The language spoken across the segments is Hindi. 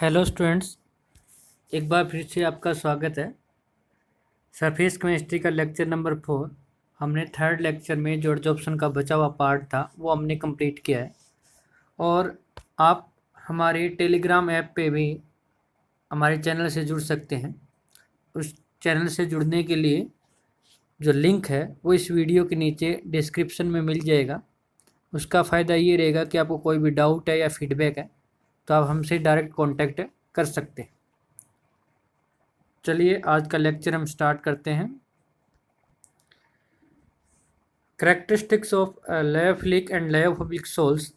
हेलो स्टूडेंट्स, एक बार फिर से आपका स्वागत है। सरफेस केमिस्ट्री का लेक्चर नंबर 4 हमने थर्ड लेक्चर में जो एडजॉर्प्शन का बचा हुआ पार्ट था वो हमने कंप्लीट किया है। और आप हमारे टेलीग्राम ऐप पे भी हमारे चैनल से जुड़ सकते हैं। उस चैनल से जुड़ने के लिए जो लिंक है वो इस वीडियो के नीचे डिस्क्रिप्शन में मिल जाएगा। उसका फ़ायदा ये रहेगा कि आपको कोई भी डाउट है या फीडबैक है तो आप हमसे डायरेक्ट कॉन्टैक्ट कर सकते हैं। चलिए आज का लेक्चर हम स्टार्ट करते हैं। Characteristics of lyophilic and lyophobic sols.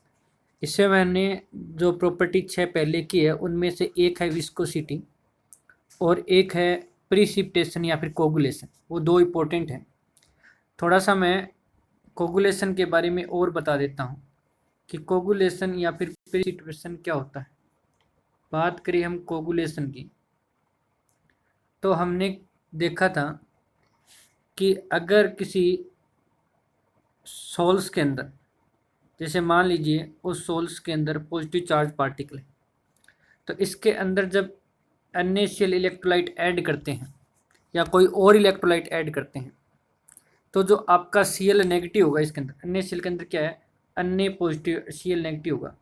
इससे मैंने जो प्रॉपर्टी 6 पहले की है उनमें से एक है विस्कोसिटी और एक है प्रीसिपिटेशन या फिर कोगुलेशन। वो दो इम्पोर्टेंट हैं। थोड़ा सा मैं कोगुलेशन के बारे में और बता देता हूँ कि कोगुलेशन या फिर प्रीसिपिटेशन क्या होता है। बात करें हम कोगुलेशन की तो हमने देखा था कि अगर किसी सोल्स के अंदर, जैसे मान लीजिए उस सोल्स के अंदर पॉजिटिव चार्ज पार्टिकल है, तो इसके अंदर जब NaCl इलेक्ट्रोलाइट ऐड करते हैं या कोई और इलेक्ट्रोलाइट ऐड करते हैं तो जो आपका Cl नेगेटिव होगा, इसके अंदर NaCl के अंदर क्या है, Na पॉजिटिव Cl नेगेटिव होगा।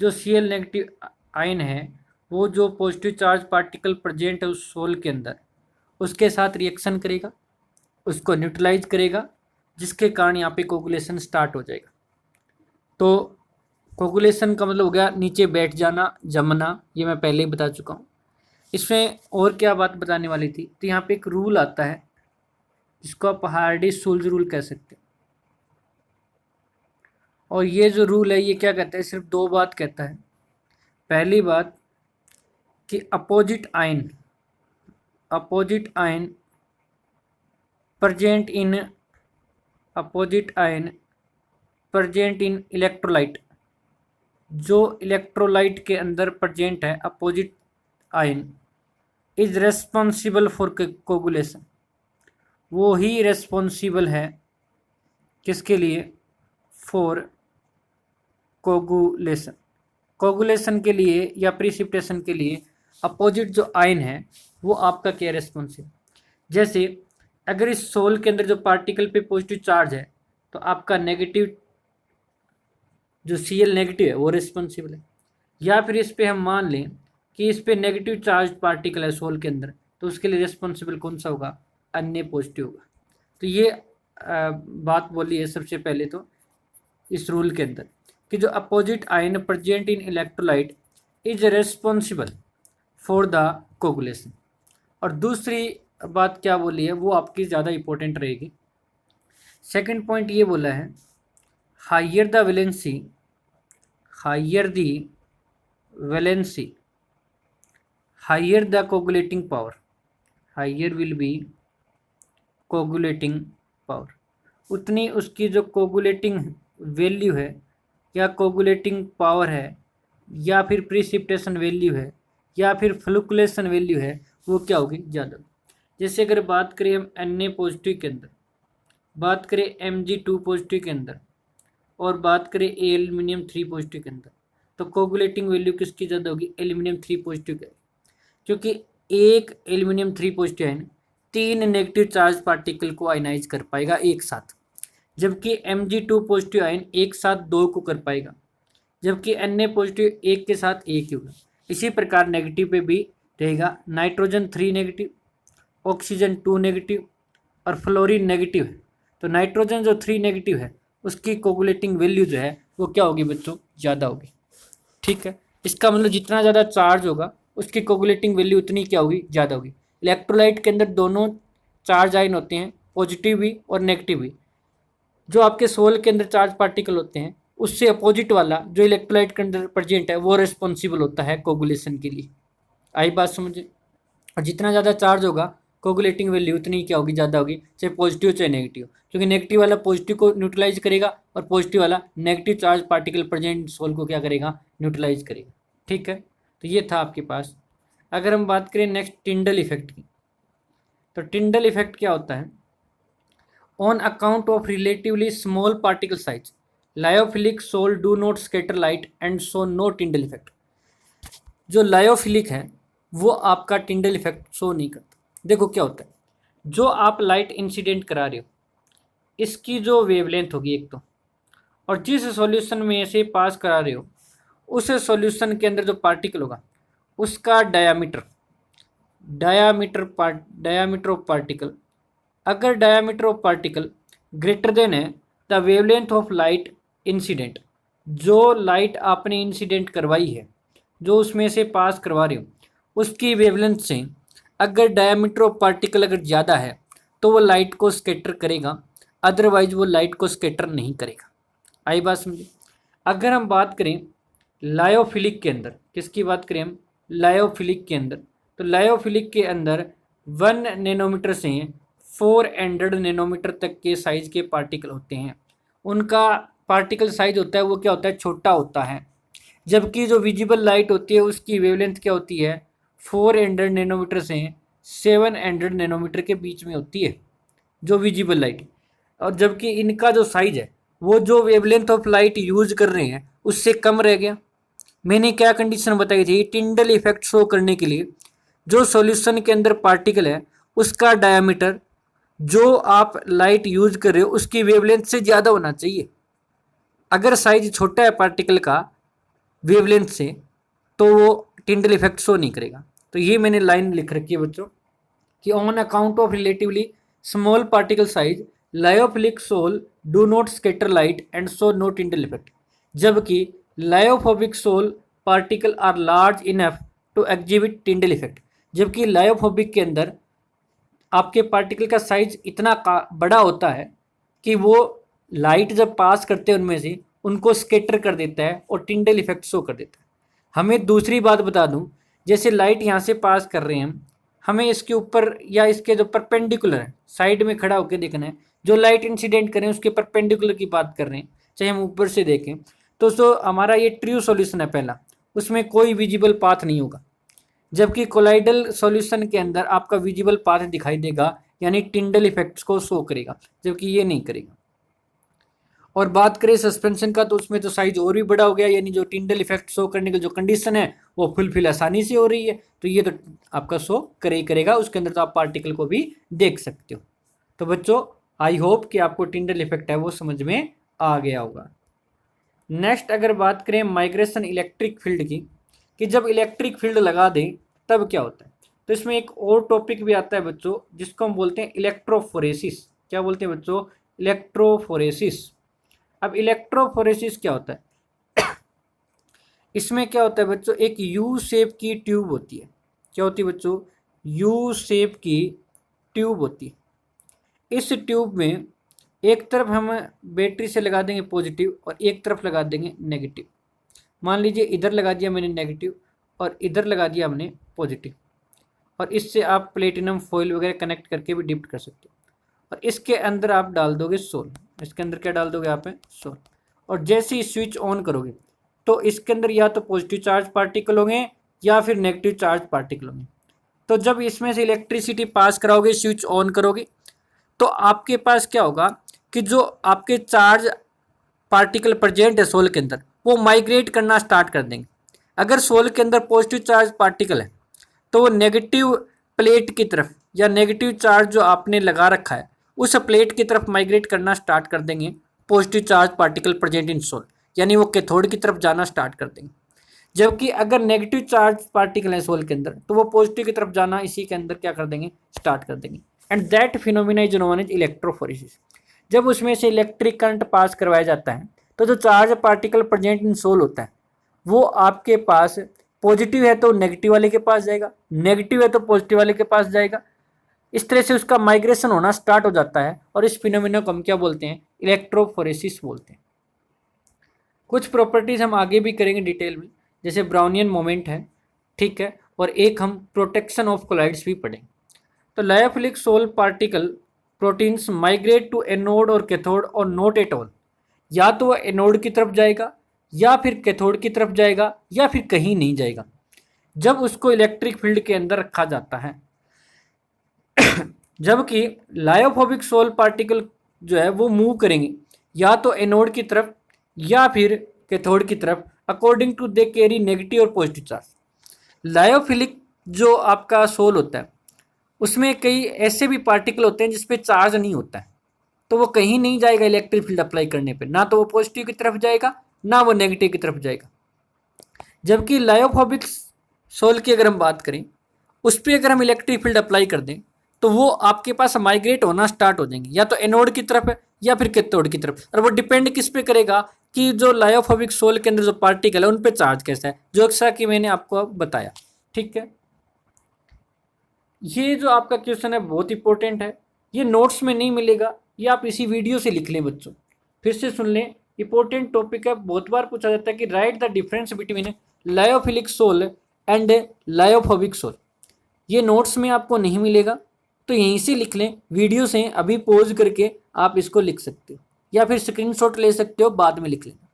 जो Cl नेगेटिव आयन है वो जो पॉजिटिव चार्ज पार्टिकल प्रेजेंट है उस सोल के अंदर उसके साथ रिएक्शन करेगा, उसको न्यूट्रलाइज करेगा, जिसके कारण यहाँ पे कोगुलेशन स्टार्ट हो जाएगा। तो कोगुलेशन का मतलब हो गया नीचे बैठ जाना, जमना, ये मैं पहले ही बता चुका हूँ। इसमें और क्या बात बताने वाली थी, तो यहाँ पे एक रूल आता है जिसको आप हार्डी-शुल्ज़ रूल कह सकते हैं। और ये जो रूल है ये क्या कहता है, सिर्फ दो बात कहता है। पहली बात कि opposite ion present in electrolyte, जो इलेक्ट्रोलाइट के अंदर प्रेजेंट है opposite ion is responsible for coagulation. वो ही रेस्पॉन्सिबल है किसके लिए, फॉर कोगुलेशन के लिए या प्रिसिपिटेशन के लिए अपोजिट जो आयन है वो आपका क्या रेस्पॉन्सिबल। जैसे अगर इस सोल के अंदर जो पार्टिकल पे पॉजिटिव चार्ज है तो आपका नेगेटिव जो Cl नेगेटिव है वो रिस्पॉन्सिबल है। या फिर इस पे हम मान लें कि इस पे नेगेटिव चार्ज पार्टिकल है सोल के अंदर तो उसके लिए रिस्पॉन्सिबल कौन सा होगा, अन्य पॉजिटिव होगा। तो ये बात बोली है सबसे पहले तो इस रूल के अंदर कि जो opposite ion present in electrolyte is responsible for the coagulation. और दूसरी बात क्या बोली है वो आपकी ज़्यादा इंपॉर्टेंट रहेगी। सेकंड पॉइंट ये बोला है, higher the valency higher the coagulating power, higher will be coagulating power, उतनी उसकी जो कोगुलेटिंग वैल्यू है या कोगुलेटिंग पावर है या फिर प्रिसिपिटेशन वैल्यू है या फिर फ्लुकुलेशन वैल्यू है वो क्या होगी, ज़्यादा। जैसे अगर बात करें हम Na पॉजिटिव के अंदर, बात करें Mg2 पॉजिटिव के अंदर और बात करें एल्यूमिनियम 3 पॉजिटिव के अंदर, तो कोगुलेटिंग वैल्यू किसकी ज़्यादा होगी, एल्यूमिनियम 3 पॉजिटिव के, क्योंकि एक aluminium 3 positive ion 3 negative charge particle को आयनाइज कर पाएगा एक साथ, जबकि Mg2 पॉजिटिव आयन एक साथ 2 को कर पाएगा, जबकि Na पॉजिटिव एक के साथ एक ही होगा। इसी प्रकार नेगेटिव पे भी रहेगा, नाइट्रोजन 3 नेगेटिव, ऑक्सीजन 2 नेगेटिव और फ्लोरीन नेगेटिव है। तो नाइट्रोजन जो 3 नेगेटिव है उसकी कोगुलेटिंग वैल्यू जो है वो क्या होगी बच्चों, ज़्यादा होगी। ठीक है, इसका मतलब जितना ज़्यादा चार्ज होगा उसकी कोगुलेटिंग वैल्यू उतनी क्या होगी, ज़्यादा होगी। इलेक्ट्रोलाइट के अंदर दोनों चार्ज आयन होते हैं, पॉजिटिव भी और नेगेटिव भी। जो आपके सोल के अंदर चार्ज पार्टिकल होते हैं उससे अपोजिट वाला जो इलेक्ट्रोलाइट के अंदर प्रेजेंट है वो रिस्पॉन्सिबल होता है कोगुलेशन के लिए। आई बात समझे। और जितना ज़्यादा चार्ज होगा कोगुलेटिंग वैल्यू उतनी क्या होगी, ज़्यादा होगी, चाहे पॉजिटिव चाहे नेगेटिव, क्योंकि नेगेटिव वाला पॉजिटिव को न्यूट्रलाइज करेगा और पॉजिटिव वाला negative charge particle present sol को क्या करेगा, न्यूट्रलाइज करेगा। ठीक है, तो ये था आपके पास। अगर हम बात करें नेक्स्ट टिंडल इफेक्ट की, तो टिंडल इफेक्ट क्या होता है, on account of relatively small particle size lyophilic sol do not scatter light and show no Tyndall effect. जो लायोफिलिक है वो आपका टिंडल इफेक्ट शो नहीं करता। देखो क्या होता है, जो आप लाइट इंसिडेंट करा रहे हो इसकी जो वेवलेंथ होगी एक तो, और जिस सॉल्यूशन में से पास करा रहे हो उस सॉल्यूशन के अंदर जो पार्टिकल होगा उसका डायामीटर ऑफ पार्टिकल, अगर diameter of particle greater than है the wavelength of light incident, जो लाइट आपने इंसिडेंट करवाई है, जो उसमें से पास करवा रहे हो उसकी वेवलेंथ से अगर डायामीटर ऑफ पार्टिकल अगर ज़्यादा है तो वो लाइट को स्कैटर करेगा, अदरवाइज वो लाइट को स्कैटर नहीं करेगा। आई बात समझे। अगर हम बात करें लायोफिलिक के अंदर, किसकी बात करें हम, लायोफिलिक के अंदर, तो लायोफिलिक के अंदर 1 नैनोमीटर से 400 नैनोमीटर तक के साइज के पार्टिकल होते हैं। उनका पार्टिकल साइज होता है वो क्या होता है, छोटा होता है। जबकि जो विजिबल लाइट होती है उसकी वेवलेंथ क्या होती है, 400 नैनोमीटर से 700 नैनोमीटर के बीच में होती है जो विजिबल लाइट। और जबकि इनका जो साइज है वो जो वेवलेंथ ऑफ लाइट यूज कर रहे हैं उससे कम रह गया। मैंने क्या कंडीशन बताई थी, टिंडल इफेक्ट शो करने के लिए जो सॉल्यूशन के अंदर पार्टिकल है उसका डायमीटर जो आप लाइट यूज कर रहे हो उसकी वेवलेंथ से ज़्यादा होना चाहिए। अगर साइज छोटा है पार्टिकल का वेवलेंथ से तो वो टिंडल इफेक्ट शो नहीं करेगा। तो ये मैंने लाइन लिख रखी है बच्चों कि on account of relatively small particle size lyophilic sol do not scatter light and show no Tyndall effect, जबकि lyophobic sol particle are large enough to exhibit Tyndall effect, जबकि लायोफोबिक के अंदर आपके पार्टिकल का साइज इतना बड़ा होता है कि वो लाइट जब पास करते हैं उनमें से उनको स्कैटर कर देता है और टिंडल इफेक्ट शो कर देता है। हमें दूसरी बात बता दूं, जैसे लाइट यहाँ से पास कर रहे हैं हमें इसके ऊपर या इसके जो परपेंडिकुलर है साइड में खड़ा होकर देखना है, जो लाइट इंसिडेंट करें उसके परपेंडिकुलर की बात कर रहे हैं, चाहे हम ऊपर से देखें तो जो हमारा ये ट्रू सॉल्यूशन है पहला, उसमें कोई विजिबल पाथ नहीं होगा, जबकि कोलाइडल सॉल्यूशन के अंदर आपका विजिबल पाथ दिखाई देगा, यानी टिंडल इफेक्ट्स को शो करेगा, जबकि ये नहीं करेगा। और बात करें सस्पेंशन का तो उसमें तो साइज और भी बड़ा हो गया, यानी जो टिंडल इफेक्ट शो करने की जो कंडीशन है वो फुलफिल आसानी से हो रही है, तो ये तो आपका शो करे ही करेगा, उसके अंदर तो आप पार्टिकल को भी देख सकते हो। तो बच्चों आई होप कि आपको टिंडल इफेक्ट है वो समझ में आ गया होगा। नेक्स्ट अगर बात करें माइग्रेशन इलेक्ट्रिक फील्ड की, कि जब इलेक्ट्रिक फील्ड लगा दें तब क्या होता है, तो इसमें एक और टॉपिक भी आता है बच्चों जिसको हम बोलते हैं इलेक्ट्रोफोरेसिस। क्या बोलते हैं बच्चों, इलेक्ट्रोफोरेसिस। अब इलेक्ट्रोफोरेसिस क्या होता है इसमें क्या होता है बच्चों, एक यू शेप की ट्यूब होती है। क्या होती है बच्चों, यू शेप की ट्यूब होती है। इस ट्यूब में एक तरफ हम बैटरी से लगा देंगे पॉजिटिव और एक तरफ लगा देंगे नेगेटिव। मान लीजिए इधर लगा दिया मैंने नेगेटिव और इधर लगा दिया हमने पॉजिटिव, और इससे आप प्लेटिनम फॉइल वगैरह कनेक्ट करके भी डिप्ट कर सकते हो। और इसके अंदर आप डाल दोगे सोल, इसके अंदर क्या डाल दोगे आप, सोल। और जैसे ही स्विच ऑन करोगे तो इसके अंदर या तो पॉजिटिव चार्ज पार्टिकल होंगे या फिर नेगेटिव चार्ज पार्टिकल होंगे। तो जब इसमें से इलेक्ट्रिसिटी पास कराओगे, स्विच ऑन करोगे, तो आपके पास क्या होगा कि जो आपके चार्ज पार्टिकल प्रेजेंट है सोल के अंदर वो माइग्रेट करना स्टार्ट कर देंगे। अगर सोल के अंदर पॉजिटिव चार्ज पार्टिकल है तो वो नेगेटिव प्लेट की तरफ या नेगेटिव चार्ज जो आपने लगा रखा है उस प्लेट की तरफ माइग्रेट करना स्टार्ट कर देंगे positive charge particle present in sol, यानी वो कैथोड की तरफ जाना स्टार्ट कर देंगे। जबकि अगर नेगेटिव चार्ज पार्टिकल है सोल के अंदर तो वो पॉजिटिव की तरफ जाना इसी के अंदर क्या कर देंगे, स्टार्ट कर देंगे। And that phenomena is known as electrophoresis. जब उसमें से इलेक्ट्रिक करंट पास करवाया जाता है तो जो charge particle present in sol होता है वो आपके पास पॉजिटिव है तो नेगेटिव वाले के पास जाएगा, नेगेटिव है तो पॉजिटिव वाले के पास जाएगा। इस तरह से उसका माइग्रेशन होना स्टार्ट हो जाता है और इस फिनोमिना को हम क्या बोलते हैं, इलेक्ट्रोफोरेसिस बोलते हैं। कुछ प्रॉपर्टीज हम आगे भी करेंगे डिटेल में, जैसे ब्राउनियन मोमेंट है, ठीक है, और एक हम प्रोटेक्शन ऑफ कोलाइड्स भी पढ़ेंगे। तो lyophilic sol particle proteins migrate to anode और कैथोड और नॉट एट ऑल, या तो वह एनोड की तरफ जाएगा या फिर कैथोड की तरफ जाएगा या फिर कहीं नहीं जाएगा जब उसको इलेक्ट्रिक फील्ड के अंदर रखा जाता है। जबकि लायोफोबिक सोल पार्टिकल जो है वो मूव करेंगे या तो एनोड की तरफ या फिर कैथोड की तरफ according to they carry negative और पॉजिटिव चार्ज। लायोफिलिक जो आपका सोल होता है उसमें कई ऐसे भी पार्टिकल होते हैं जिसपे चार्ज नहीं होता है, तो वो कहीं नहीं जाएगा इलेक्ट्रिक फील्ड अप्लाई करने पे, ना तो वो पॉजिटिव की तरफ जाएगा ना वो नेगेटिव की तरफ जाएगा। जबकि लायोफोबिक सोल की अगर हम बात करें, उस पर अगर हम इलेक्ट्रिक फील्ड अप्लाई कर दें तो वो आपके पास माइग्रेट होना स्टार्ट हो जाएंगे, या तो एनोड की तरफ है या फिर कैथोड की तरफ। और वो डिपेंड किस पे करेगा कि जो लायोफोबिक सोल के अंदर जो पार्टिकल है उन पे चार्ज कैसा है, जो अक्सर कि मैंने आपको बताया। ठीक है, ये जो आपका क्वेश्चन है बहुत इंपॉर्टेंट है, ये नोट्स में नहीं मिलेगा, ये आप इसी वीडियो से लिख लें बच्चों, फिर से सुन लें, इंपॉर्टेंट टॉपिक है, बहुत बार पूछा जाता है कि right the difference between lyophilic sol and lyophobic sol. ये नोट्स में आपको नहीं मिलेगा, तो यहीं से लिख लें, वीडियो से अभी पॉज करके आप इसको लिख सकते हो या फिर स्क्रीनशॉट ले सकते हो, बाद में लिख लेना।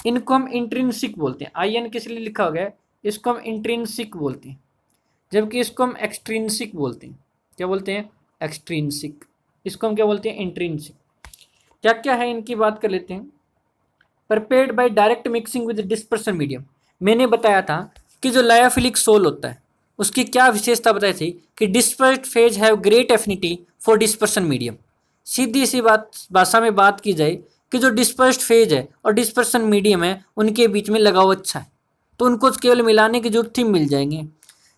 इनको हम इंट्रिंसिक बोलते हैं, आई एन किस लिए लिखा हो गया है, इसको हम इंट्रिंसिक बोलते हैं, जबकि इसको हम एक्सट्रिंसिक बोलते हैं। क्या बोलते हैं? एक्सट्रिंसिक। इसको हम क्या बोलते हैं? इंट्रिंसिक। क्या क्या है इनकी बात कर लेते हैं। Prepared by direct mixing with dispersion medium. मैंने बताया था कि जो लायोफिलिक सोल होता है उसकी क्या विशेषता बताई थी कि dispersed phase have great affinity for dispersion medium. सीधी सी बात भाषा में बात की जाए कि जो डिस्पर्स्ड फेज है और डिस्पर्सन मीडियम है उनके बीच में लगाव अच्छा है, तो उनको केवल मिलाने की जरूरत ही मिल जाएंगे।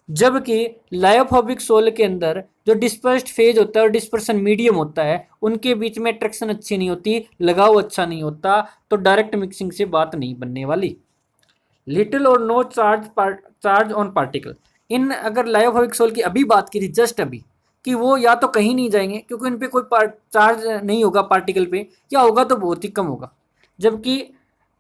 जबकि लायोफोबिक सोल के अंदर जो डिस्पर्स्ड फेज होता है और डिस्पर्सन मीडियम होता है उनके बीच में अट्रैक्शन अच्छी नहीं होती, लगाव अच्छा नहीं होता, तो डायरेक्ट मिक्सिंग से बात नहीं बनने वाली। लिटिल और नो चार्ज ऑन पार्टिकल। इन अगर लायोफोबिक सोल की अभी बात की थी जस्ट अभी, कि वो या तो कहीं नहीं जाएंगे क्योंकि उन पर कोई चार्ज नहीं होगा पार्टिकल पे, या होगा तो बहुत ही कम होगा। जबकि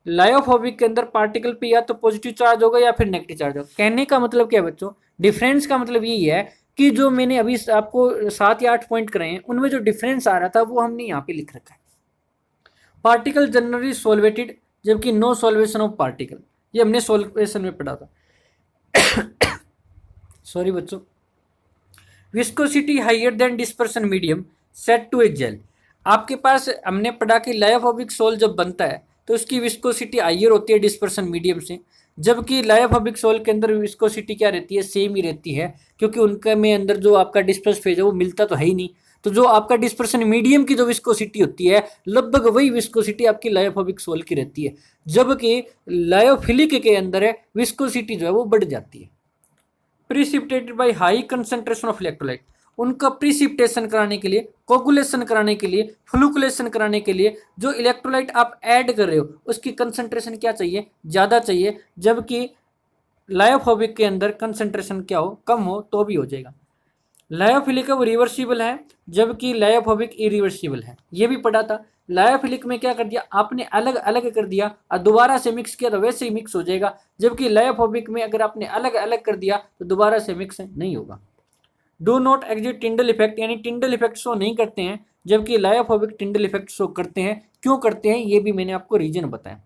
लायोफोबिक के अंदर पार्टिकल पे या तो पॉजिटिव चार्ज होगा या फिर नेगेटिव चार्ज होगा। कहने का मतलब क्या है बच्चों, डिफरेंस का मतलब यही है कि जो मैंने अभी आपको 7 या 8 पॉइंट कराए हैं उनमें जो डिफरेंस आ रहा था वो हमने यहाँ पे लिख रखा है। पार्टिकल जनरली सोलवेटेड, जबकि नो सोल्वेशन ऑफ पार्टिकल, ये हमने सोल्वेशन में पढ़ा था। सॉरी बच्चों। Viscosity higher than dispersion medium set to a gel. आपके पास हमने पढ़ा कि लायोफोबिक सोल जब बनता है तो उसकी विस्कोसिटी हाइयर होती है डिस्पर्सन मीडियम से, जबकि लायोफोबिक सोल के अंदर विस्कोसिटी क्या रहती है? सेम ही रहती है, क्योंकि उनके में अंदर जो आपका डिस्पर्स फेज है वो मिलता तो है ही नहीं। तो जो आपका डिस्पर्सन मीडियम की जो विस्कोसिटी होती है लगभग वही विस्कोसिटी आपकी लायोफोबिक सोल की रहती है, जबकि लायोफिलिक के अंदर है विस्कोसिटी जो है वो बढ़ जाती है। Precipitated by high concentration of electrolyte. उनका प्रिसिपिटेशन कराने के लिए, कोगुलेशन कराने के लिए, फ्लूकुलेशन कराने के लिए जो इलेक्ट्रोलाइट आप ऐड कर रहे हो उसकी कंसंट्रेशन क्या चाहिए? ज़्यादा चाहिए, जबकि लायोफोबिक के अंदर कंसंट्रेशन क्या हो? कम हो तो भी हो जाएगा। लायोफिलिक वो रिवर्सिबल है, जबकि लायोफोबिक इरिवर्सिबल है, ये भी पढ़ा था। लायोफिलिक में क्या कर दिया आपने? अलग अलग कर दिया और दोबारा से मिक्स किया तो वैसे ही मिक्स हो जाएगा, जबकि लायोफोबिक में अगर आपने अलग अलग कर दिया तो दोबारा से मिक्स नहीं होगा। Do not exit Tyndall effect, यानी टिंडल इफेक्ट शो नहीं करते हैं, जबकि लायोफोबिक टिंडल इफेक्ट शो करते हैं। क्यों करते हैं ये भी मैंने आपको रीजन बताया।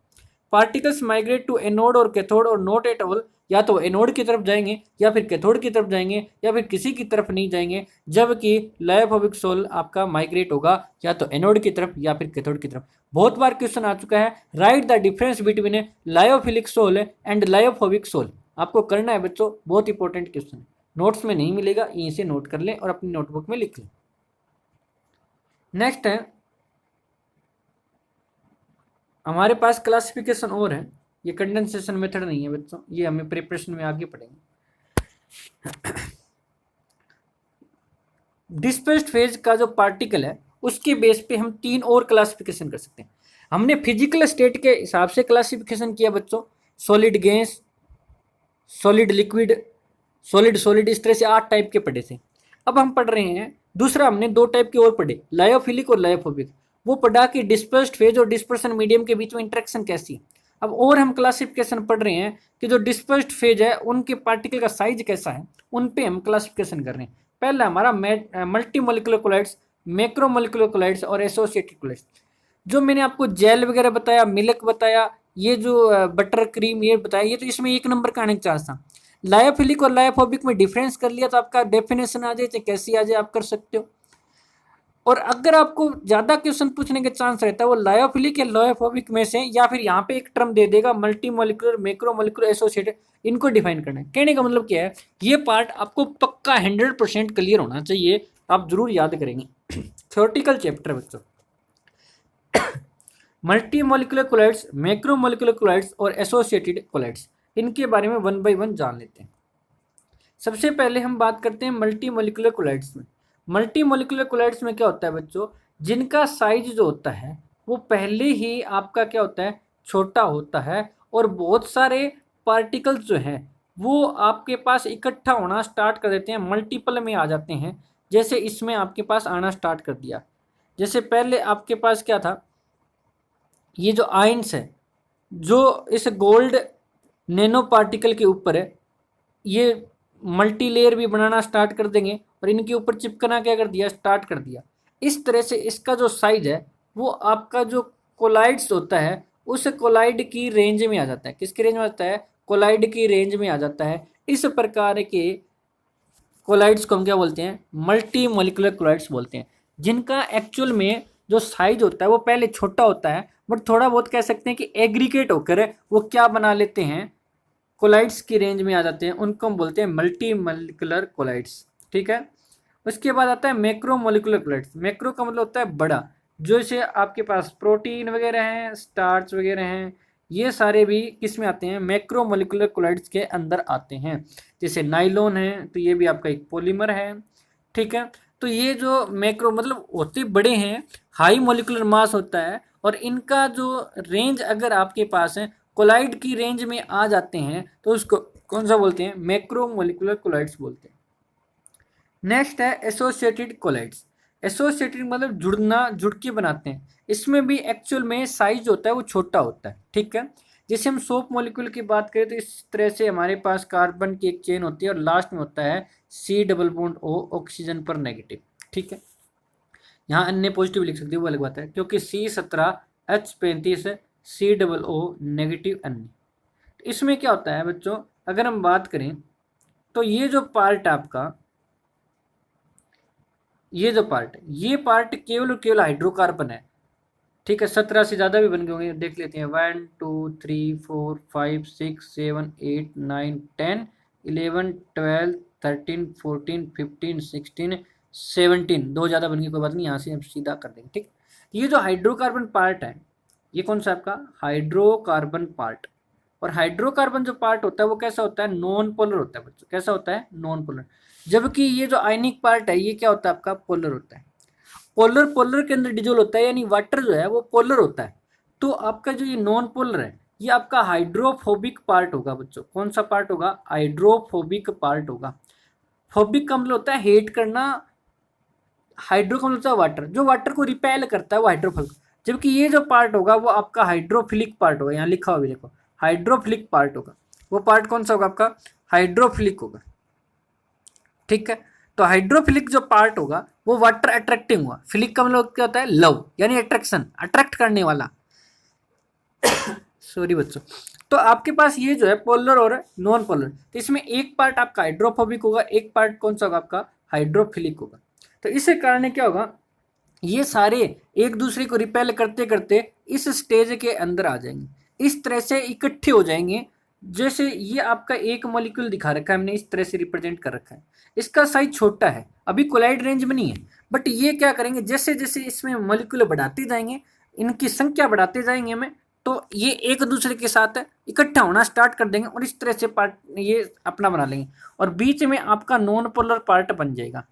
पार्टिकल्स माइग्रेट टू एनोड और कैथोड और नॉट एट ऑल, या तो एनोड की तरफ जाएंगे या फिर कैथोड की तरफ जाएंगे या फिर किसी की तरफ नहीं जाएंगे, जबकि लायोफोबिक सोल आपका माइग्रेट होगा या तो एनोड की तरफ या फिर कैथोड की तरफ। बहुत बार क्वेश्चन आ चुका है, right the difference between lyophilic sol and lyophobic sol. आपको करना है बच्चों, बहुत इंपॉर्टेंट क्वेश्चन है, नोट्स में नहीं मिलेगा, यहीं से नोट कर लें और अपनी नोटबुक में लिख लें। नेक्स्ट है हमारे पास क्लासिफिकेशन और है, ये कंडेंसेशन मेथड नहीं है बच्चों, ये हमें प्रिपरेशन में आगे पढ़ेंगे। डिस्पर्स्ड फेज का जो पार्टिकल है उसके बेस पे हम 3 और क्लासिफिकेशन कर सकते हैं। हमने फिजिकल स्टेट के हिसाब से क्लासिफिकेशन किया बच्चों, solid gas, solid liquid, solid solid, इस तरह से 8 टाइप के पढ़े थे। अब हम पढ़ रहे हैं दूसरा, हमने 2 टाइप के और पढ़े, लायोफिलिक और लायोफोबिक। वो पढ़ा कि डिस्पर्स्ड फेज और डिस्पर्सन मीडियम के बीच में इंटरेक्शन कैसी है। अब और हम क्लासिफिकेशन पढ़ रहे हैं कि जो डिस्पर्स्ड फेज है उनके पार्टिकल का साइज कैसा है, उन पे हम क्लासिफिकेशन कर रहे हैं। पहला हमारा multi molecular colloids, macro molecular colloids और एसोसिएटेड कोलाइड्स। जो मैंने आपको जेल वगैरह बताया, मिल्क बताया, ये जो बटर क्रीम ये बताया, ये तो इसमें 1 नंबर का आने का चांस था। लायोफिलिक और लायोफोबिक में डिफरेंस कर लिया तो आपका डेफिनेशन आ जाए, चाहे कैसी आ जाए आप कर सकते हो। और अगर आपको ज्यादा क्वेश्चन पूछने के चांस रहता है वो लायोफिलिक या लायोफोबिक में से, या फिर यहाँ पे एक टर्म दे देगा मल्टी मोलिकुलर मैक्रोमोलिकुलर एसोसिएटेड, इनको डिफाइन करना है। कहने का मतलब क्या है, ये पार्ट आपको पक्का 100% क्लियर होना चाहिए, आप जरूर याद करेंगे। थ्योरेटिकल चैप्टर बच्चों, multi molecular colloids, macromolecular colloids और एसोसिएटेड कोलाइड्स, इनके बारे में 1 बाय 1 जान लेते हैं। सबसे पहले हम बात करते हैं मल्टी मोलिकुलर कोलाइड्स में। मल्टी मोलिकुलर कोलाइड्स में क्या होता है बच्चों, जिनका साइज जो होता है वो पहले ही आपका क्या होता है, छोटा होता है, और बहुत सारे पार्टिकल्स जो हैं वो आपके पास इकट्ठा होना स्टार्ट कर देते हैं, मल्टीपल में आ जाते हैं। जैसे इसमें आपके पास आना स्टार्ट कर दिया। जैसे पहले आपके पास क्या था, ये जो आयंस है जो इस गोल्ड नैनो पार्टिकल के ऊपर है, ये मल्टी लेयर भी बनाना स्टार्ट कर देंगे और इनके ऊपर चिपकना क्या कर दिया, स्टार्ट कर दिया। इस तरह से इसका जो साइज है वो आपका जो कोलाइड्स होता है उस कोलाइड की रेंज में आ जाता है। किसकी रेंज में आता है, कोलाइड की रेंज में आ जाता है। इस प्रकार के कोलाइड्स को हम क्या बोलते हैं, मल्टी मोलिकुलर कोलाइड्स बोलते हैं, जिनका एक्चुअल में जो साइज होता है वो पहले छोटा होता है, बट थोड़ा बहुत कह सकते हैं कि एग्रीगेट होकर वो क्या बना लेते हैं, कोलाइड्स की रेंज में आ जाते हैं। उनको हम बोलते हैं मल्टी मोलिकुलर कोलाइड्स। ठीक है। उसके बाद आता है मैक्रो मोलिकुलर कोलाइड्स। मैक्रो का मतलब होता है बड़ा, जो इसे आपके पास प्रोटीन वगैरह हैं, स्टार्च वगैरह हैं, ये सारे भी किस में आते हैं, मैक्रो मोलिकुलर कोलाइड्स के अंदर आते हैं। जैसे नाइलॉन है तो ये भी आपका एक पॉलीमर है। ठीक है। तो ये जो मैक्रो मतलब होते बड़े हैं, हाई मोलिकुलर मास होता है, और इनका जो रेंज अगर आपके पास है कोलाइड की रेंज में आ जाते हैं तो उसको कौन सा बोलते हैं, मैक्रो मोलिकुलर कोलाइड्स बोलते हैं। नेक्स्ट है एसोसिएटेड कोलाइड्स। एसोसिएटेड मतलब जुड़ना, जुड़ के बनाते हैं। इसमें भी एक्चुअल में साइज होता है वो छोटा होता है। ठीक है। जैसे हम सोप मॉलिक्यूल की बात करें तो इस तरह से हमारे पास कार्बन की एक चेन होती है और लास्ट में होता है C double bond O, oxygen पर नेगेटिव। ठीक है। यहाँ अन्य पॉजिटिव लिख सकते हो वो अलग बात है, क्योंकि C17 H35 C double O negative अन्य। इसमें क्या होता है बच्चों, अगर हम बात करें तो ये जो पार्ट आपका, ये जो पार्ट है, ये पार्ट केवल और केवल हाइड्रोकार्बन है। ठीक है। 17 से ज़्यादा भी बन गए होंगे, देख लेते हैं। 1 2 3 4 5 6 7 8 9 10 11 12 13 14 15 16 17, दो ज़्यादा बन गए, कोई बात नहीं, यहाँ से हम सीधा कर देंगे। ठीक। ये जो हाइड्रोकार्बन पार्ट है, ये कौन सा आपका हाइड्रोकार्बन पार्ट। और हाइड्रोकार्बन जो पार्ट होता है वो कैसा होता है, नॉन पोलर होता है बच्चों। कैसा होता है, नॉन पोलर। जबकि ये जो आयनिक पार्ट है ये क्या होता है आपका, पोलर होता है। पोलर पोलर के अंदर डिजोल्व होता है, यानी वाटर जो है वो पोलर होता है। तो आपका जो ये नॉन पोलर है ये आपका हाइड्रोफोबिक पार्ट होगा बच्चों। कौन सा पार्ट होगा, हाइड्रोफोबिक पार्ट होगा। फोबिक का मतलब होता है हेट करना, हाइड्रो का मतलब होता है वाटर, जो वाटर को रिपेल करता है वो हाइड्रोफोबिक। जबकि ये जो पार्ट होगा वो आपका हाइड्रोफिलिक पार्ट होगा। यहाँ लिखा हुआ भी देखो, हाइड्रोफिलिक पार्ट होगा। वो पार्ट कौन सा होगा आपका, हाइड्रोफिलिक होगा। ठीक है। तो हाइड्रोफिलिक जो पार्ट होगा वो वाटर अट्रैक्टिंग हुआ। फिलिक का मतलब क्या होता है, लव, यानी अट्रैक्शन, अट्रैक्ट करने वाला। सॉरी बच्चों। तो आपके पास ये जो है पोलर और नॉन पोलर, तो इसमें एक पार्ट आपका हाइड्रोफोबिक होगा, एक पार्ट कौन सा होगा आपका, हाइड्रोफिलिक होगा। तो इसके कारण क्या होगा, ये सारे एक दूसरे को रिपेल करते करते इस स्टेज के अंदर आ जाएंगे, इस तरह से इकट्ठे हो जाएंगे। जैसे ये आपका एक मॉलिक्यूल दिखा रखा है हमने, इस तरह से रिप्रेजेंट कर रखा है। इसका साइज छोटा है, अभी कोलाइड रेंज में नहीं है, बट ये क्या करेंगे, जैसे जैसे इसमें मॉलिक्यूल बढ़ाते जाएंगे, इनकी संख्या बढ़ाते जाएंगे हमें, तो ये एक दूसरे के साथ इकट्ठा होना स्टार्ट कर देंगे और इस तरह से पार्ट ये अपना बना लेंगे, और बीच में आपका नॉन पोलर पार्ट बन जाएगा।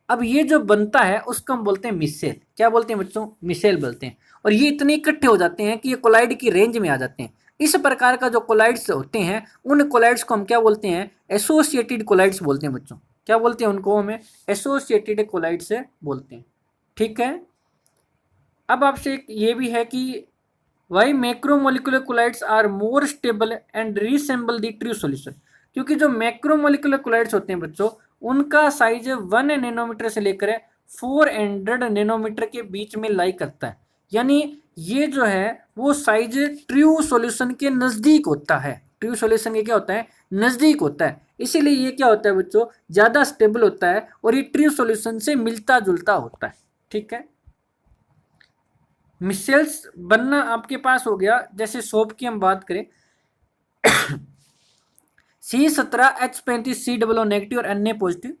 अब ये जो बनता है उसको हम बोलते हैं मिसेल। क्या बोलते हैं बच्चों, मिसेल बोलते हैं। और ये इतने इकट्ठे हो जाते हैं कि ये कोलाइड की रेंज में आ जाते हैं। इस प्रकार का जो कोलाइड्स होते हैं उन कोलाइड्स को हम क्या बोलते हैं, एसोसिएटेड कोलाइड्स बोलते हैं बच्चों। क्या बोलते हैं उनको, हमें एसोसिएटेड कोलाइड्स बोलते हैं। ठीक है। अब आपसे एक ये भी है कि why macromolecular colloids are more stable and resemble the true solution. क्योंकि जो मैक्रोमोलिकुलर कोलाइड्स होते हैं बच्चों, उनका साइज 1 नैनोमीटर से लेकर 400 नैनोमीटर के बीच में लाई करता है। यानी ये जो है वो साइज ट्रू सॉल्यूशन के नज़दीक होता है। ट्रू सॉल्यूशन के क्या होता है, नज़दीक होता है। इसीलिए ये क्या होता है बच्चों, ज़्यादा स्टेबल होता है और ये ट्रू सॉल्यूशन से मिलता जुलता होता है। ठीक है। मिसेल्स बनना आपके पास हो गया। जैसे सोप की हम बात करें, C17H35 COO नेगेटिव और Na पॉजिटिव,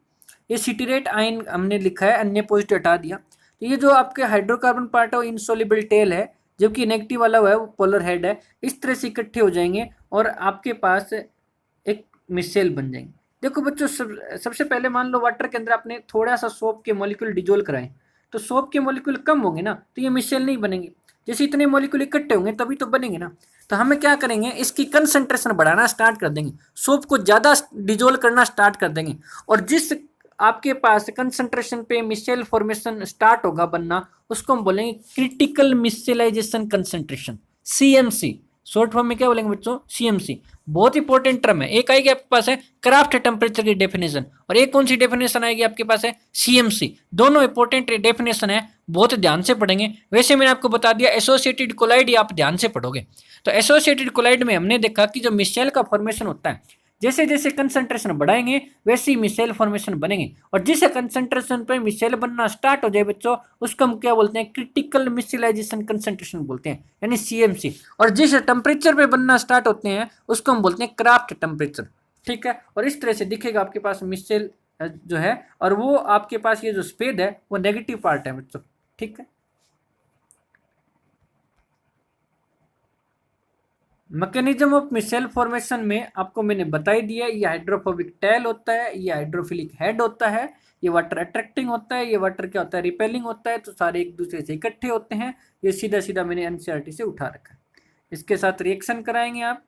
ये सिटीरेट आयन हमने लिखा है, Na पॉजिटिव हटा दिया। तो ये जो आपके हाइड्रोकार्बन पार्ट है वो इनसोल्युबल टेल है, जबकि नेगेटिव वाला हुआ है वो पोलर हेड है। इस तरह से इकट्ठे हो जाएंगे और आपके पास एक मिसेल बन जाएंगे। देखो बच्चों, सबसे पहले मान लो वाटर के अंदर आपने थोड़ा सा सोप के मॉलिक्यूल डिजोल्व कराए, तो सोप के मॉलिक्यूल कम होंगे ना, तो ये मिसेल नहीं बनेंगे। जैसे इतने मॉलिक्यूल इकट्ठे होंगे तभी तो बनेंगे ना। तो हमें क्या करेंगे, इसकी कंसंट्रेशन बढ़ाना स्टार्ट कर देंगे, सोप को ज़्यादा डिजोल्व करना स्टार्ट कर देंगे। और जिस आपके पास कंसंट्रेशन पे मिसेल फॉर्मेशन स्टार्ट होगा बनना, उसको हम बोलेंगे critical micellization concentration, CMC। Short form में क्या बोलेंगे बच्चों, CMC। बहुत इंपॉर्टेंट टर्म है। एक आएगी आपके पास है क्राफ्ट टेम्परेचर की डेफिनेशन, और एक कौन सी डेफिनेशन आएगी आपके पास है, CMC। दोनों इंपॉर्टेंट डेफिनेशन है, बहुत ध्यान से पढ़ेंगे। वैसे मैंने आपको बता दिया एसोसिएटेड कोलाइड आप ध्यान से पढ़ोगे। तो एसोसिएटेड कोलाइड में हमने देखा कि जो मिसेल का फॉर्मेशन होता है, जैसे जैसे कंसंट्रेशन बढ़ाएंगे वैसे ही मिसेल फॉर्मेशन बनेंगे। और जिस कंसंट्रेशन पे मिसेल बनना स्टार्ट हो जाए बच्चों, उसको हम क्या बोलते हैं, क्रिटिकल मिसेलाइजेशन कंसंट्रेशन बोलते हैं, यानी CMC। और जिस टेम्परेचर पे बनना स्टार्ट होते हैं उसको हम बोलते हैं क्राफ्ट टेम्परेचर। ठीक है। और इस तरह से दिखेगा आपके पास मिसेल जो है, और वो आपके पास ये जो स्पेद है वो नेगेटिव पार्ट है बच्चों। ठीक है। मैकेनिज्म ऑफ मिसेल फॉर्मेशन में आपको मैंने बता ही दिया। ये हाइड्रोफोबिक टेल होता है, ये हाइड्रोफिलिक हेड होता है, ये वाटर अट्रैक्टिंग होता है, ये वाटर क्या होता है, रिपेलिंग होता है। तो सारे एक दूसरे से इकट्ठे होते हैं। ये सीधा सीधा मैंने NCERT से उठा रखा है। इसके साथ रिएक्शन कराएंगे आप,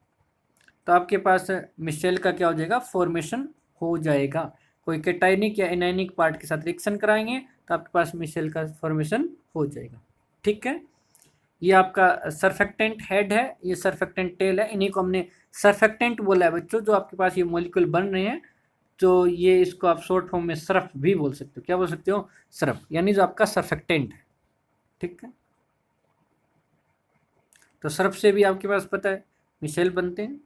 तो आपके पास मिसेल का क्या हो जाएगा, फॉर्मेशन हो जाएगा। कोई कैटायनिक या एनायनिक पार्ट के साथ रिएक्शन कराएंगे तो आपके पास मिसेल का फॉर्मेशन हो जाएगा। ठीक है। ये आपका सरफेक्टेंट हेड है, ये सरफेक्टेंट टेल है। इन्हीं को हमने सरफेक्टेंट बोला है बच्चों, जो आपके पास ये मॉलिक्यूल बन रहे हैं। तो ये इसको आप शॉर्ट फॉर्म में सरफ भी बोल सकते हो। क्या बोल सकते हो, सरफ, यानी जो आपका सरफेक्टेंट है। ठीक है। तो सरफ से भी आपके पास पता है मिसेल बनते हैं।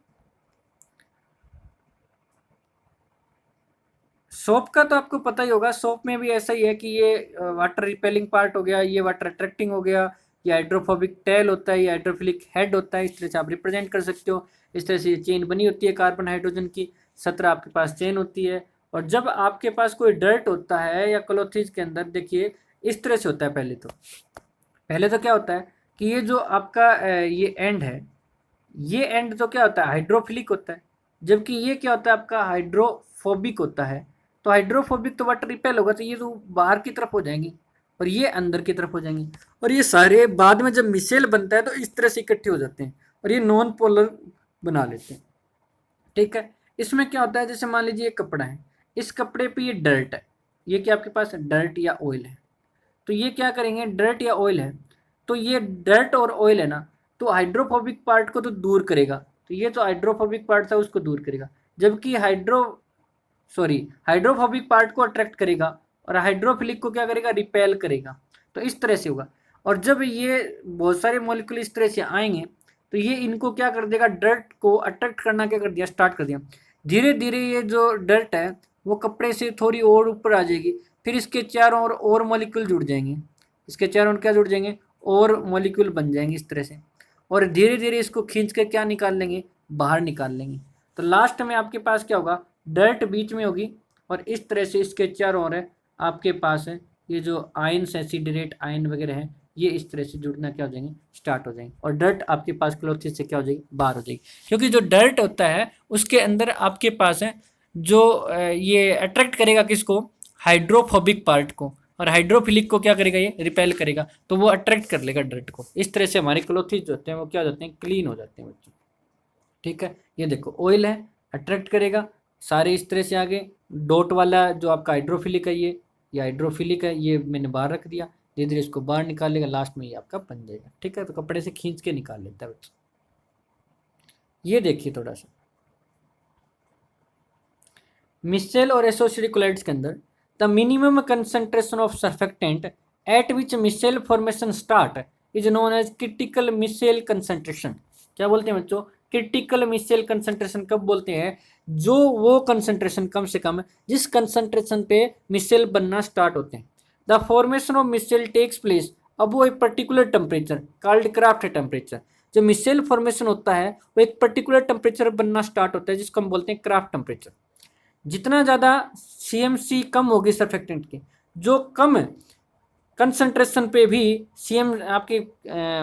सोप का तो आपको पता ही होगा, सोप में भी ऐसा ही है कि ये वाटर रिपेलिंग पार्ट हो गया, ये वाटर अट्रैक्टिंग हो गया, ये हाइड्रोफोबिक टेल होता है, ये हाइड्रोफिलिक हेड होता है। इस तरह से आप रिप्रेजेंट कर सकते हो। इस तरह से ये चेन बनी होती है कार्बन हाइड्रोजन की, 17 आपके पास चेन होती है। और जब आपके पास कोई डर्ट होता है या क्लोथिस के अंदर, देखिए इस तरह से होता है। पहले तो क्या होता है कि ये जो आपका ये एंड है, ये एंड तो क्या होता है, हाइड्रोफिलिक होता है, जबकि ये क्या होता है आपका, हाइड्रोफोबिक होता है। तो हाइड्रोफोबिक तो वाटर रिपेल होगा, तो ये तो बाहर की तरफ हो जाएंगी और ये अंदर की तरफ हो जाएंगी। और ये सारे बाद में जब मिसेल बनता है तो इस तरह से इकट्ठे हो जाते हैं और ये नॉन पोलर बना लेते हैं। ठीक है। इसमें क्या होता है, जैसे मान लीजिए एक कपड़ा है, इस कपड़े पे ये डर्ट है, ये क्या आपके पास डर्ट या ऑयल है। तो ये क्या करेंगे, डर्ट या ऑयल है, तो ये डर्ट और ऑयल है ना, तो हाइड्रोफोबिक पार्ट को तो दूर करेगा। तो ये तो हाइड्रोफोबिक पार्ट था उसको दूर करेगा, जबकि हाइड्रोफोबिक पार्ट को अट्रैक्ट करेगा और हाइड्रोफिलिक को क्या करेगा, रिपेल करेगा। तो इस तरह से होगा। और जब ये बहुत सारे मॉलिक्यूल इस तरह से आएंगे तो ये इनको क्या कर देगा, डर्ट को अट्रैक्ट करना क्या कर दिया, स्टार्ट कर दिया। धीरे धीरे ये जो डर्ट है वो कपड़े से थोड़ी और ऊपर आ जाएगी, फिर इसके चारों ओर और मॉलिक्यूल जुड़ जाएंगे, इसके चारों ओर क्या जुड़ जाएंगे, और मॉलिक्यूल बन जाएंगे इस तरह से। और धीरे धीरे इसको खींच के क्या निकाल लेंगे, बाहर निकाल लेंगे। तो लास्ट में आपके पास क्या होगा, डर्ट बीच में होगी और इस तरह से इसके चारों ओर है आपके पास है ये जो आयन्स है, सिडरेट आयन वगैरह है, ये इस तरह से जुड़ना क्या हो जाएंगे, स्टार्ट हो जाएंगे। और डर्ट आपके पास क्लोथिस से क्या हो जाएगी, बाहर हो जाएगी। क्योंकि जो डर्ट होता है उसके अंदर आपके पास है जो ये अट्रैक्ट करेगा किसको, हाइड्रोफोबिक पार्ट को, और हाइड्रोफिलिक को क्या करेगा, ये रिपेल करेगा। तो वो अट्रैक्ट कर लेगा डर्ट को। इस तरह से हमारे क्लोथिस जो होते हैं वो क्या हो जाते हैं, क्लीन हो जाते हैं बच्चों। ठीक है। ये देखो ऑयल है, अट्रैक्ट करेगा सारे इस तरह से आगे। डॉट वाला जो आपका हाइड्रोफिलिक है, ये हाइड्रोफिलिक है, ये मैंने बाहर रख दिया। धीरे धीरे इसको बाहर निकालेगा, लास्ट में ये आपका बन जाएगा। ठीक है। तो कपड़े से खींच के निकाल लेता है बच्चा। ये देखिए थोड़ा सा मिसेल और एसोसिएटेड कोलाइड्स के अंदर, the minimum concentration of surfactant at which micelle formation start is known as critical micelle concentration. क्या बोलते हैं बच्चों, क्रिटिकल मिसेल कंसंट्रेशन कब बोलते हैं, जो वो कंसंट्रेशन कम से कम जिस कंसंट्रेशन पे मिसेल बनना स्टार्ट होते हैं। The formation of micelle takes place above a particular temperature called Krafft temperature. जो मिसेल फॉर्मेशन होता है वो एक पर्टिकुलर टेम्परेचर बनना स्टार्ट होता है जिसको हम बोलते हैं क्राफ्ट टेम्परेचर। जितना ज़्यादा CMC कम होगी सर्फेक्टेंट की, जो कम कंसंट्रेशन पे भी CM आपके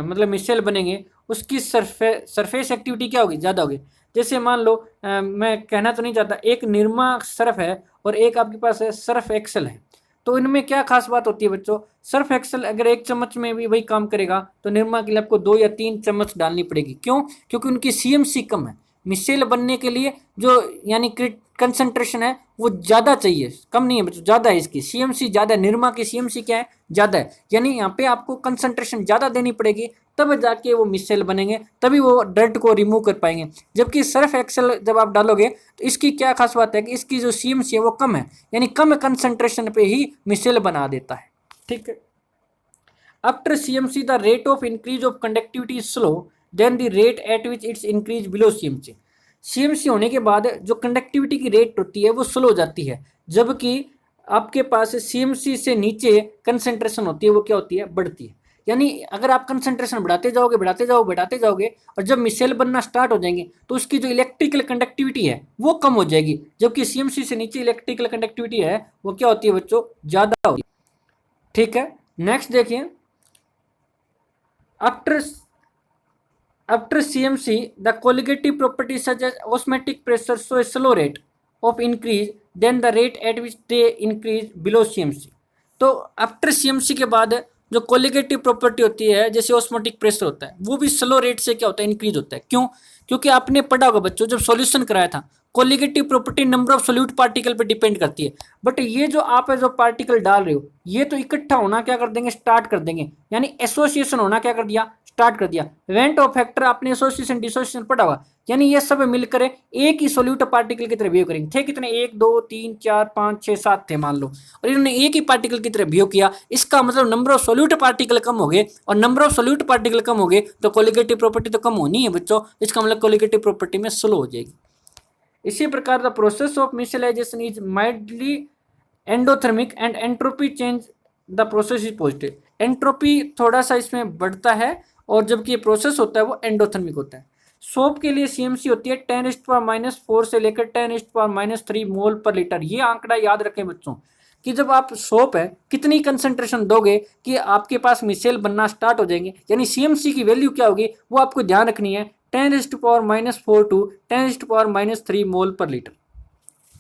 मतलब मिसेल बनेंगे, उसकी सरफेस एक्टिविटी क्या होगी, ज़्यादा होगी। जैसे मान लो मैं कहना तो नहीं चाहता, एक निरमा सर्फ है और एक आपके पास है सर्फ एक्सेल है, तो इनमें क्या खास बात होती है बच्चों। सर्फ एक्सेल अगर एक चम्मच में भी वही काम करेगा तो निरमा के लिए आपको 2 या 3 चम्मच डालनी पड़ेगी। क्यों? क्योंकि उनकी CMC कम है। मिसेल बनने के लिए जो यानी कंसंट्रेशन है वो ज़्यादा चाहिए, कम नहीं है बच्चों, ज़्यादा है। इसकी CMC ज़्यादा है, निरमा की CMC क्या है, ज़्यादा है। यानी यहाँ पे आपको कंसंट्रेशन ज़्यादा देनी पड़ेगी, तब जाके वो मिसेल बनेंगे, तभी वो डर्ट को रिमूव कर पाएंगे। जबकि सर्फ एक्सेल जब आप डालोगे तो इसकी क्या खास बात है कि इसकी जो CMC है वो कम है, यानी कम कंसंट्रेशन पे ही मिसेल बना देता है। ठीक है। After CMC the rate of increase of conductivity is slow than the rate at which its increase below CMC। CMC होने के बाद जो कंडक्टिविटी की रेट होती है वो स्लो हो जाती है, जबकि आपके पास CMC से नीचे कंसंट्रेशन होती है वो क्या होती है, बढ़ती है। यानी अगर आप कंसंट्रेशन बढ़ाते जाओगे बढ़ाते जाओगे बढ़ाते जाओगे और जब मिसेल बनना स्टार्ट हो जाएंगे तो उसकी जो इलेक्ट्रिकल कंडक्टिविटी है वो कम हो जाएगी, जबकि CMC से नीचे इलेक्ट्रिकल कंडक्टिविटी है वो क्या होती है बच्चों, ज़्यादा होगी। ठीक है। नेक्स्ट देखिए, After CMC, the colligative properties such as osmotic pressure show a slow rate of increase than the rate at which they increase below CMC। तो आफ्टर CMC के बाद जो कोलिगेटिव प्रॉपर्टी होती है जैसे ऑस्मोटिक प्रेशर होता है वो भी स्लो रेट से क्या होता है, इंक्रीज होता है। क्यों? क्योंकि आपने पढ़ा होगा बच्चों जब सॉल्यूशन कराया था, colligative property number of solute particle पे डिपेंड करती है। बट ये जो आप जो पार्टिकल डाल रहे हो ये तो इकट्ठा होना क्या कर देंगे, स्टार्ट कर देंगे, यानी एसोसिएशन होना क्या कर दिया, स्टार्ट कर दिया। इवेंट ऑफ फैक्टर आपने एसोसिएशन डिसोसिएशन पढ़ा हुआ, यानी ये सब मिलकर एक ही सोल्यूट पार्टिकल की तरह बिहेव करेंगे। थे कितने, 1 2 3 4 5 6 7 थे मान लो, और इन्होंने एक ही पार्टिकल की तरह बिहेव किया। इसका मतलब नंबर ऑफ सोल्यूट पार्टिकल कम हो गए, और नंबर ऑफ सोल्यूट पार्टिकल कम हो गए तो कोलिगेटिव प्रॉपर्टी तो कम होनी है बच्चों। इसका मतलब कोलिगेटिव प्रॉपर्टी में स्लो हो जाएगी। इसी प्रकार the process of micellization is mildly endothermic and entropy change the process is positive. Entropy थोड़ा सा इसमें बढ़ता है और जबकि ये प्रोसेस होता है वो एंडोथर्मिक होता है। सोप के लिए CMC होती है 10⁻⁴ से लेकर 10⁻³ मोल पर लीटर। ये आंकड़ा याद रखें बच्चों कि जब आप सोप है कितनी कंसंट्रेशन दोगे कि आपके पास मिसेल बनना स्टार्ट हो जाएंगे, यानी CMC की वैल्यू क्या होगी वो आपको ध्यान रखनी है, 10⁻⁴ टू 10⁻³ मोल पर लीटर।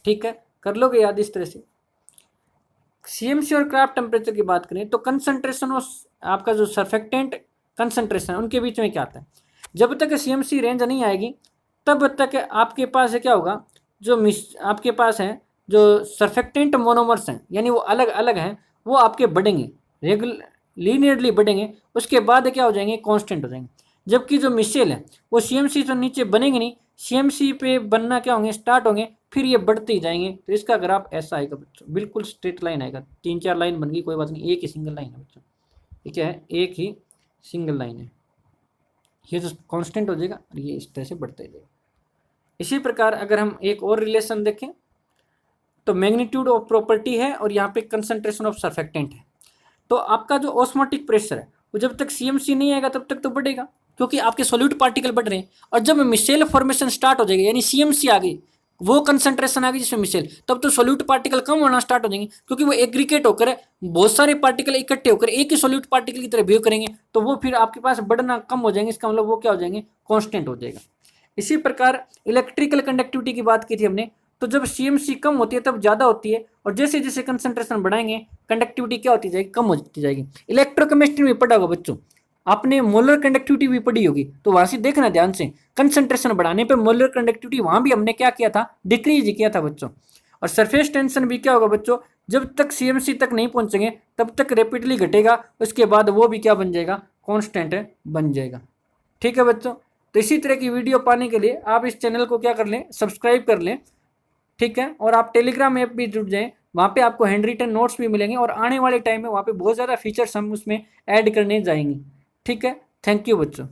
ठीक है, कर लोगे याद इस तरह से। CMC और क्राफ्ट टेम्परेचर की बात करें तो कंसंट्रेशन और आपका जो सर्फेक्टेंट कंसंट्रेशन उनके बीच में क्या आता है, जब तक CMC रेंज नहीं आएगी तब तक आपके पास क्या होगा, जो आपके पास है जो सर्फेक्टेंट मोनोमर्स हैं यानी वो अलग अलग हैं वो आपके बढ़ेंगे, लीनियरली बढ़ेंगे, उसके बाद क्या हो जाएंगे, कांस्टेंट हो जाएंगे। जबकि जो मिसेल है वो CMC से नीचे बनेंगे नहीं, CMC पे बनना क्या होंगे, स्टार्ट होंगे, फिर ये बढ़ते ही जाएंगे। तो इसका ग्राफ ऐसा आएगा बच्चों, बिल्कुल स्ट्रेट लाइन आएगा, 3-4 लाइन बन गई कोई बात नहीं, एक ही सिंगल लाइन है बच्चों। ये क्या है, एक ही सिंगल लाइन है, ये तो कांस्टेंट हो जाएगा और ये इस तरह से बढ़ता ही जाएगा। इसी प्रकार अगर हम एक और रिलेशन देखें तो मैग्नीट्यूड ऑफ प्रॉपर्टी है और यहाँ पे कंसंट्रेशन ऑफ सर्फेक्टेंट है। तो आपका जो ऑस्मोटिक प्रेशर है वो जब तक CMC नहीं आएगा तब तक तो बढ़ेगा क्योंकि आपके सोल्यूट पार्टिकल बढ़ रहे हैं, और जब मिसेल फॉर्मेशन स्टार्ट हो जाएगा यानी CMC आ गई, वो कंसंट्रेशन आ गई जिसमें मिसेल, तब तो सोल्यूट पार्टिकल कम होना स्टार्ट हो जाएंगे क्योंकि वो एग्रीगेट होकर बहुत सारे पार्टिकल इकट्ठे होकर एक ही सोल्यूट पार्टिकल की तरह बिहेव करेंगे, तो वो फिर आपके पास बढ़ना कम हो जाएंगे। इसका मतलब वो क्या हो जाएंगे, कांस्टेंट हो जाएगा। इसी प्रकार इलेक्ट्रिकल कंडक्टिविटी की बात की थी हमने, तो जब CMC कम होती है तब ज़्यादा होती है, और जैसे जैसे कंसंट्रेशन बढ़ाएंगे कंडक्टिविटी क्या होती जाएगी, कम होती जाएगी। इलेक्ट्रोकेमिस्ट्री में पढ़ा होगा बच्चों आपने, मोलर कंडक्टिविटी भी पढ़ी होगी, तो वहाँ से देखना ध्यान से, कंसंट्रेशन बढ़ाने पर मोलर कंडक्टिविटी वहाँ भी हमने क्या किया था, डिक्रीज किया था बच्चों। और सरफेस टेंशन भी क्या होगा बच्चों, जब तक CMC तक नहीं पहुँचेंगे तब तक रैपिडली घटेगा, उसके बाद वो भी क्या बन जाएगा, कॉन्स्टेंट बन जाएगा। ठीक है बच्चों, तो इसी तरह की वीडियो पाने के लिए आप इस चैनल को क्या कर लें, सब्सक्राइब कर लें। ठीक है, और आप टेलीग्राम ऐप भी जुड़ जाएं, वहाँ पे आपको हैंड रिटन नोट्स भी मिलेंगे, और आने वाले टाइम में वहाँ पे बहुत ज़्यादा फीचर्स हम उसमें ऐड करने जाएंगे। ठीक है, थैंक यू बच्चों।